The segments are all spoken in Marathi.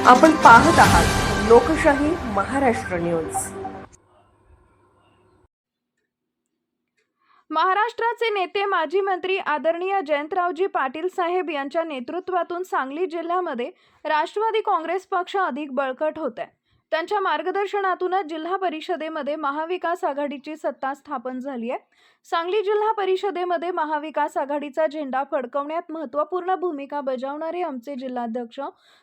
आपण पाहत आहात लोकशाही महाराष्ट्र न्यूज। महाराष्ट्राचे नेते माजी मंत्री आदरणीय जयंतरावजी पाटील साहेब यांच्या नेतृत्वातून सांगली जिल्ह्यामध्ये राष्ट्रवादी काँग्रेस पक्ष अधिक बळकट होत आहे। त्यांच्या मार्गदर्शनातूनच जिल्हा परिषदेमध्ये महाविकास आघाडीची सत्ता स्थापन झाली आहे। सांगली जिल्हा परिषदेमध्ये महाविकास आघाडीचा झेंडा फडकवण्यात महत्त्वपूर्ण भूमिका बजावणारे आमचे जिल्हाध्यक्ष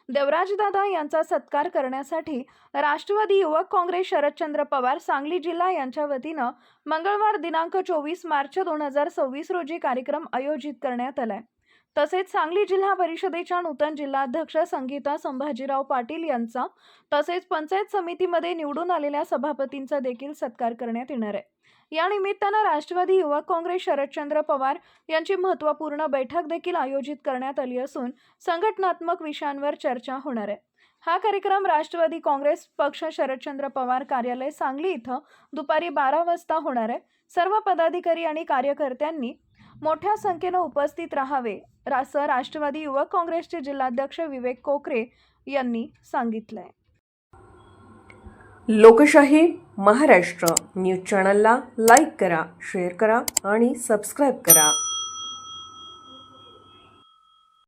देवराजदादा यांचा सत्कार करण्यासाठी राष्ट्रवादी युवक काँग्रेस शरदचंद्र पवार सांगली जिल्हा यांच्या वतीनं मंगळवार दिनांक 24 मार्च 2026 रोजी कार्यक्रम आयोजित करण्यात आलाय। तसेच सांगली जिल्हा परिषदेच्या नूतन जिल्हाध्यक्ष संगीता संभाजीराव पाटील यांचा तसेच पंचायत समितीमध्ये निवडून आलेल्या सभापतींचा देखील सत्कार करण्यात येणार आहे। या निमित्तानं राष्ट्रवादी युवक काँग्रेस शरदचंद्र पवार यांची महत्त्वपूर्ण बैठक देखील आयोजित करण्यात आली असून संघटनात्मक विषयांवर चर्चा होणार आहे। हा कार्यक्रम राष्ट्रवादी काँग्रेस पक्ष शरदचंद्र पवार कार्यालय सांगली इथं दुपारी 12 वाजता होणार आहे। सर्व पदाधिकारी आणि कार्यकर्त्यांनी मोठ्या संख्येने उपस्थित राहावे असं राष्ट्रवादी युवक काँग्रेसचे जिल्हाध्यक्ष विवेक कोकरे यांनी सांगितलंय। लोकशाही महाराष्ट्र न्यूज चॅनलला लाईक करा, शेअर करा आणि सबस्क्राईब करा।